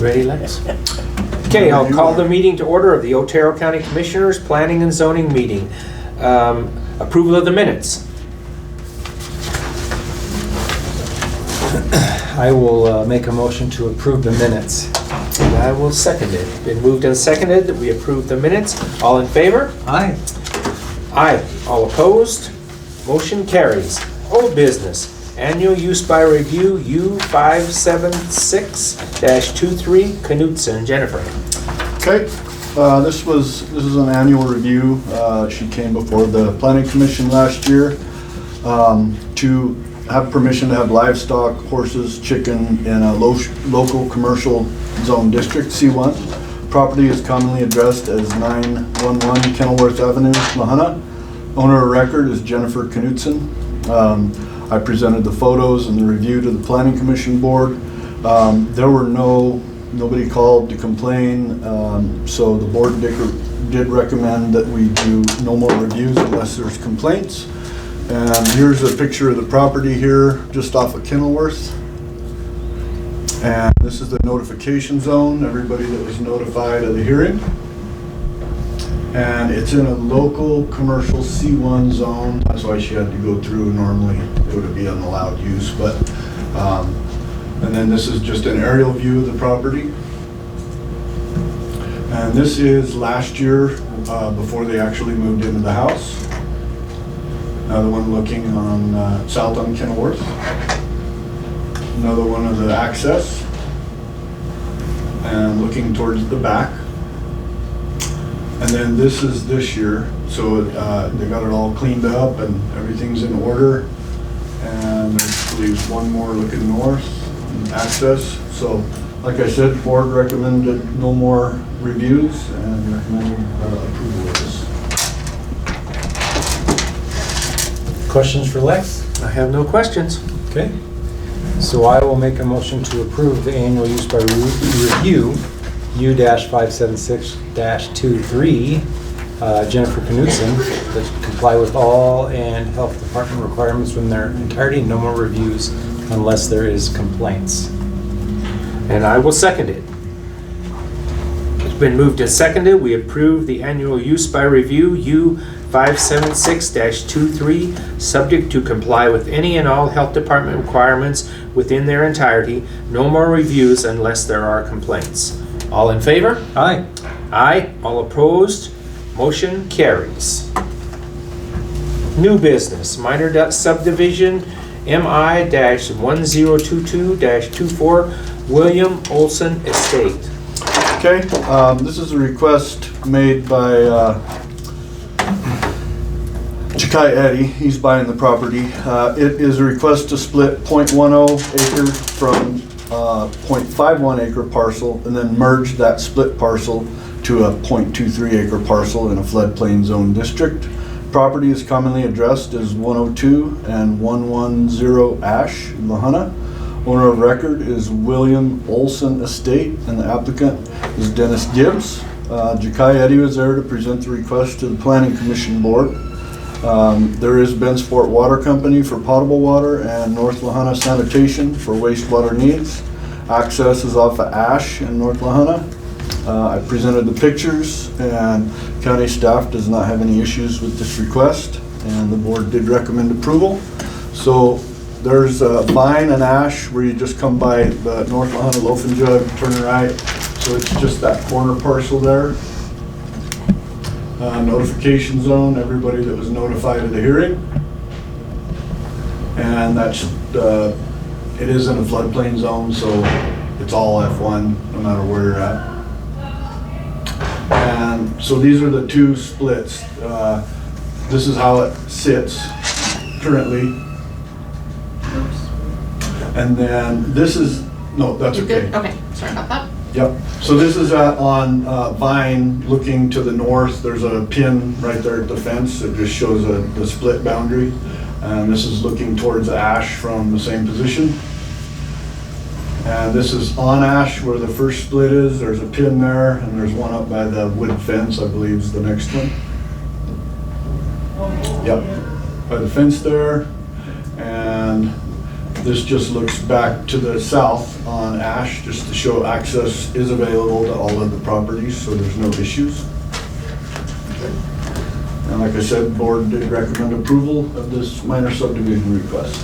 Ready, Lex? Okay, I'll call the meeting to order of the Otero County Commissioners Planning and Zoning meeting. Approval of the minutes. I will make a motion to approve the minutes. And I will second it. Been moved and seconded that we approve the minutes. All in favor? Aye. Aye. All opposed? Motion carries. Old business. Annual use by review U576-23 Knutson. Jennifer. Okay, this is an annual review. She came before the Planning Commission last year to have permission to have livestock, horses, chicken in a local commercial zone district, C1. Property is commonly addressed as 911 Kenilworth Avenue, Lahana. Owner of record is Jennifer Knutson. I presented the photos and the review to the Planning Commission board. There were nobody called to complain, so the board did recommend that we do no more reviews unless there's complaints. And here's a picture of the property here, just off of Kenilworth. And this is the notification zone, everybody that was notified of the hearing. And it's in a local commercial C1 zone. That's why she had to go through. Normally it would be an allowed use, but and then this is just an aerial view of the property. And this is last year before they actually moved into the house. Another one looking on south on Kenilworth. Another one of the access. And looking towards the back. And then this is this year, so they got it all cleaned up and everything's in order. And there's one more looking north, access. So, like I said, the board recommended no more reviews and recommending approval of this. Questions for Lex? I have no questions. Okay. So I will make a motion to approve the annual use by review U-576-23 Jennifer Knutson that comply with all and health department requirements in their entirety. No more reviews unless there is complaints. And I will second it. It's been moved and seconded. We approve the annual use by review U576-23, subject to comply with any and all health department requirements within their entirety. No more reviews unless there are complaints. All in favor? Aye. Aye. All opposed? Motion carries. New business, minor subdivision MI-1022-24 William Olson Estate. Okay, this is a request made by Jakai Eddy. He's buying the property. It is a request to split 0.10 acre from 0.51 acre parcel and then merge that split parcel to a 0.23 acre parcel in a floodplain zone district. Property is commonly addressed as 102 and 110 Ash, Lahana. Owner of record is William Olson Estate and the applicant is Dennis Gibbs. Jakai Eddy was there to present the request to the Planning Commission board. There is Bensport Water Company for potable water and North Lahana Sanitation for wastewater needs. Access is off of Ash in North Lahana. I presented the pictures and county staff does not have any issues with this request and the board did recommend approval. So there's Vine and Ash where you just come by the North Lahana Loaf and Jug, turn right. So it's just that corner parcel there. Notification zone, everybody that was notified of the hearing. And that's, it is in a floodplain zone, so it's all F1 no matter where you're at. And so these are the two splits. This is how it sits currently. And then this is, no, that's okay. Good? Okay, sorry about that. Yep. So this is on Vine, looking to the north. There's a pin right there at the fence. It just shows the split boundary. And this is looking towards Ash from the same position. And this is on Ash where the first split is. There's a pin there, and there's one up by the wood fence, I believe is the next one. Yep, by the fence there. And This just looks back to the south on Ash, just to show access is available to all of the properties, so there's no issues. And like I said, board did recommend approval of this minor subdivision request.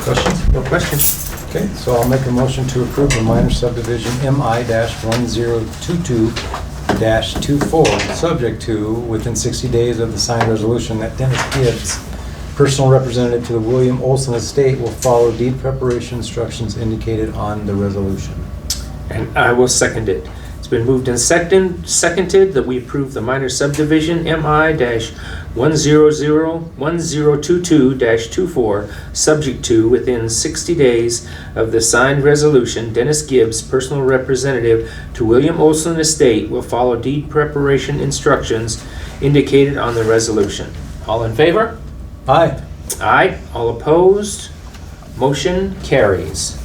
Questions? No questions. Okay, so I'll make a motion to approve the minor subdivision MI-1022-24, subject to, within 60 days of the signed resolution, that Dennis Gibbs, personal representative to the William Olson estate, will follow deed preparation instructions indicated on the resolution. And I will second it. It's been moved and seconded that we approve the minor subdivision MI-1022-24, subject to, within 60 days of the signed resolution, Dennis Gibbs, personal representative to William Olson Estate, will follow deed preparation instructions indicated on the resolution. All in favor? Aye. Aye. All opposed? Motion carries.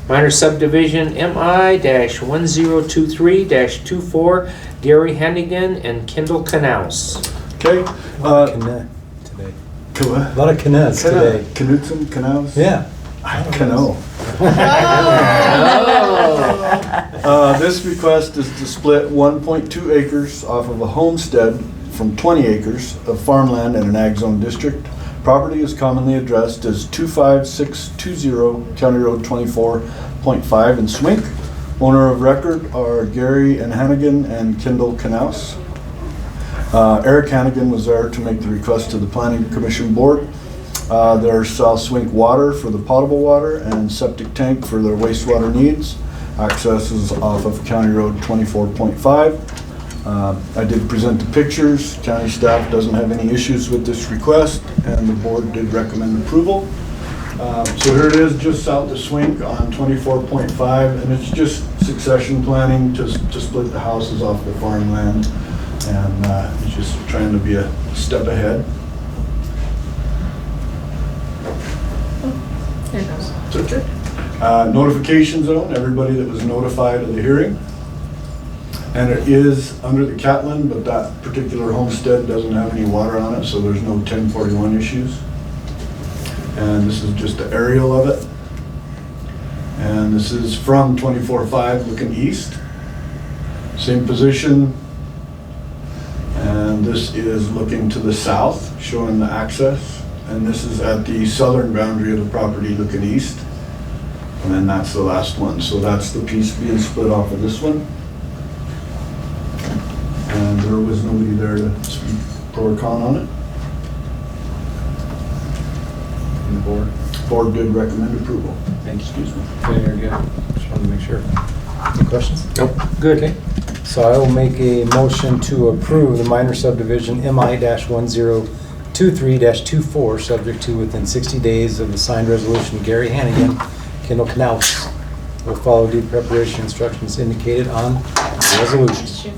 Minor subdivision MI-1023-24, Gary Hannigan and Kendall Knaus. Okay? Today. A lot of Knez today. Knutson, Knaus? Yeah. Cano. This request is to split 1.2 acres off of a homestead from 20 acres of farmland in an ag zone district. Property is commonly addressed as 25620 County Road 24.5 in Swink. Owner of record are Gary and Hannigan and Kendall Knaus. Eric Hannigan was there to make the request to the Planning Commission Board. There's South Swink water for the potable water and septic tank for their wastewater needs. Access is off of County Road 24.5. I did present the pictures. County staff doesn't have any issues with this request, and the board did recommend approval. So here it is, just south of Swink on 24.5, and it's just succession planning to split the houses off the farmland, and it's just trying to be a step ahead. There it goes. It's okay. Notification zone, everybody that was notified of the hearing. And it is under the Catlin, but that particular homestead doesn't have any water on it, so there's no 1041 issues. And this is just the aerial of it. And this is from 24.5 looking east. Same position. And this is looking to the south, showing the access. And this is at the southern boundary of the property looking east. And then that's the last one. So that's the piece being split off of this one. And there was nobody there to speak pro or con on it. And the board. Board did recommend approval. Thank you. Excuse me. Okay, very good. Just wanted to make sure. Any questions? Nope. Good. Okay. So I will make a motion to approve the minor subdivision MI-1023-24, subject to, within 60 days of the signed resolution, Gary Hannigan, Kendall Knaus will follow deed preparation instructions indicated on the resolution.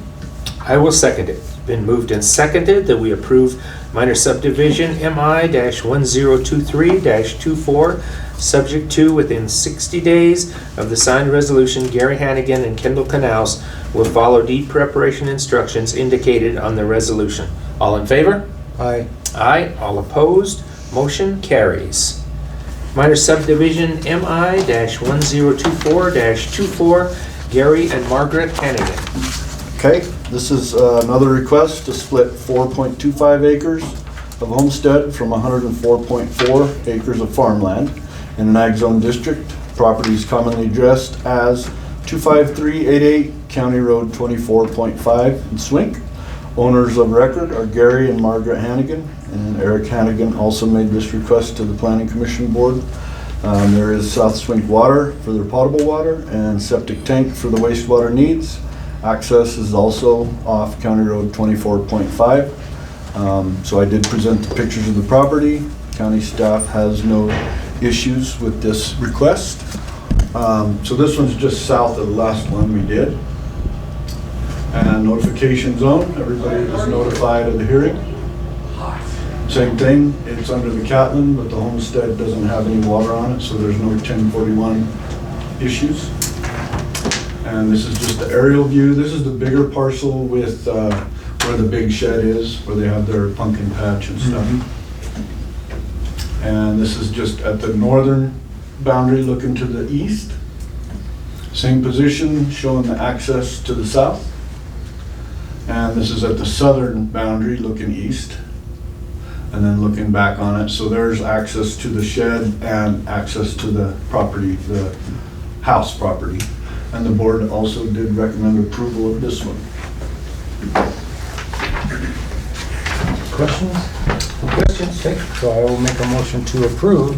I will second it. Been moved and seconded that we approve minor subdivision MI-1023-24, subject to, within 60 days of the signed resolution, Gary Hannigan and Kendall Knaus will follow deed preparation instructions indicated on the resolution. All in favor? Aye. Aye. All opposed? Motion carries. Minor subdivision MI-1024-24, Gary and Margaret Hannigan. Okay, this is another request to split 4.25 acres of homestead from 104.4 acres of farmland in an ag zone district. Property is commonly addressed as 25388 County Road 24.5 in Swink. Owners of record are Gary and Margaret Hannigan, and Eric Hannigan also made this request to the Planning Commission Board. There is South Swink water for their potable water and septic tank for the wastewater needs. Access is also off County Road 24.5. So I did present the pictures of the property. County staff has no issues with this request. So this one's just south of the last one we did. And notification zone, everybody was notified of the hearing. Same thing, it's under the Catlin, but the homestead doesn't have any water on it, so there's no 1041 issues. And this is just the aerial view. This is the bigger parcel with where the big shed is, where they have their pumpkin patch and stuff. And this is just at the northern boundary looking to the east. Same position, showing the access to the south. And this is at the southern boundary looking east. And then looking back on it, so there's access to the shed and access to the property, the house property. And the board also did recommend approval of this one. Questions? Questions? Okay, so I will make a motion to approve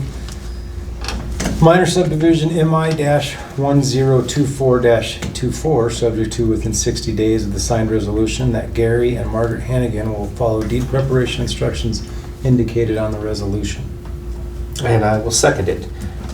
minor subdivision MI-1024-24, subject to within 60 days of the signed resolution that Gary and Margaret Hannigan will follow deed preparation instructions indicated on the resolution. And I will second it.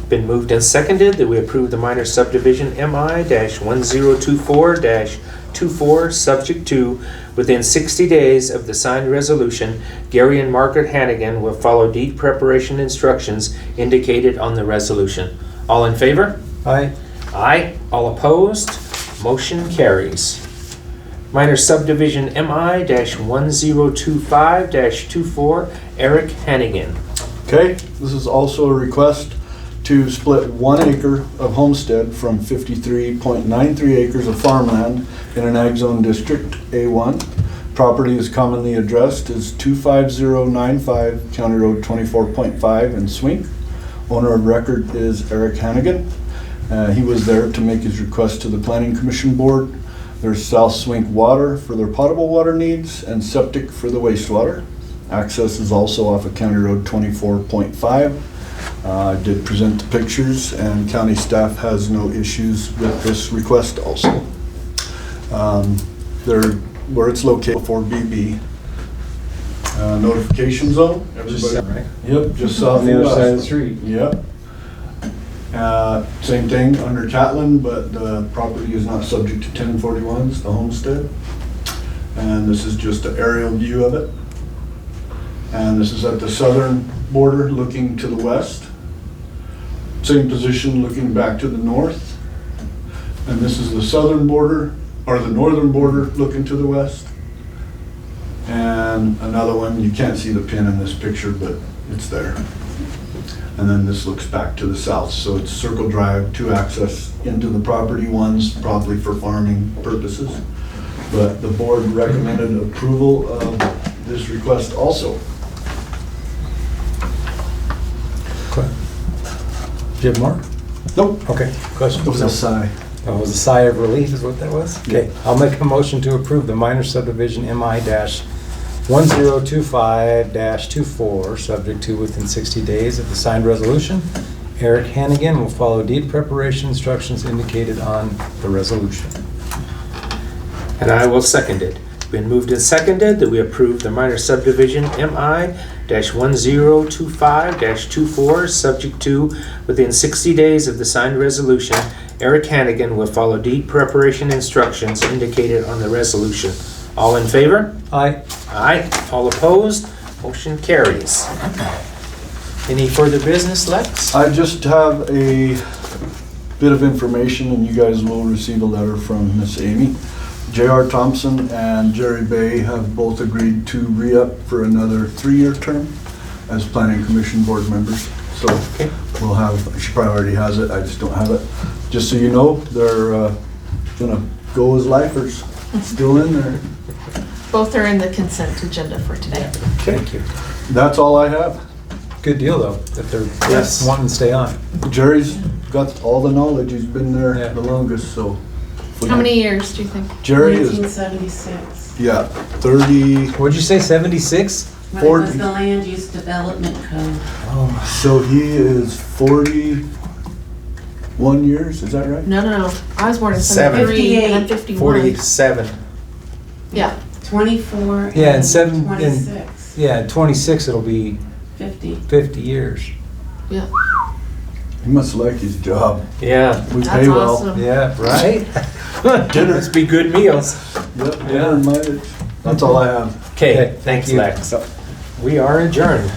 Been moved and seconded that we approve the minor subdivision MI-1024-24, subject to, within 60 days of the signed resolution, Gary and Margaret Hannigan will follow deed preparation instructions indicated on the resolution. All in favor? Aye. Aye. All opposed? Motion carries. Minor subdivision MI-1025-24, Eric Hannigan. Okay, this is also a request to split 1 acre of homestead from 53.93 acres of farmland in an ag zone district, A1. Property is commonly addressed as 25095 County Road 24.5 in Swink. Owner of record is Eric Hannigan. He was there to make his request to the Planning Commission Board. There's South Swink water for their potable water needs and septic for the wastewater. Access is also off of County Road 24.5. I did present the pictures, and county staff has no issues with this request also. Where it's located for BB. Notification zone. Just right? Yep, just south On the other west. side of the street. Yep. Same thing under Catlin, but the property is not subject to 1041s, the homestead. And this is just an aerial view of it. And this is at the southern border looking to the west. Same position looking back to the north. And this is the southern border, or the northern border looking to the west. And another one, you can't see the pin in this picture, but it's there. And then this looks back to the south, so it's circle drive, 2 access into the property, one's probably for farming purposes. But the board recommended approval of this request also. Do you have more? Nope. Okay, questions? It was a sigh. That was a sigh of relief is what that was? Okay, I'll make a motion to approve the minor subdivision MI-1025-24, subject to within 60 days of the signed resolution. Eric Hannigan will follow deed preparation instructions indicated on the resolution. And I will second it. Been moved and seconded that we approve the minor subdivision MI-1025-24, subject to, within 60 days of the signed resolution, Eric Hannigan will follow deed preparation instructions indicated on the resolution. All in favor? Aye. Aye. All opposed? Motion carries. Any further business, Lex? I just have a bit of information, and you guys will receive a letter from Miss Amy. J.R. Thompson and Jerry Bay have both agreed to re-up for another 3-year term as Planning Commission board members. So Okay. we'll have, she probably already has it, I just don't have it. Just so you know, they're gonna go as lifers, still in there. Both are in the consent agenda for today. Thank you. That's all I have. Good deal, though, that they're Yes. wanting to stay on. Jerry's got all the knowledge, he's been there Yeah. the longest, so. How many years do you think? Jerry is, 1976, yeah, 30, What'd you say, 76? when it was 40. the Land Use Development Code. Oh, so he is 41 years, is that right? No. I was born in Seven. 73 and I'm 51. 47. Yeah. 24 Yeah, and and seven- 26, yeah, at 26 it'll be 50. 50 years. Yeah. He must like his job. Yeah. We That's pay well. awesome. Yeah, right? Dinner. Must be good meals. Yep, dinner and mileage. That's all I have. Okay, Okay, thanks, thank you. Lex. We are adjourned.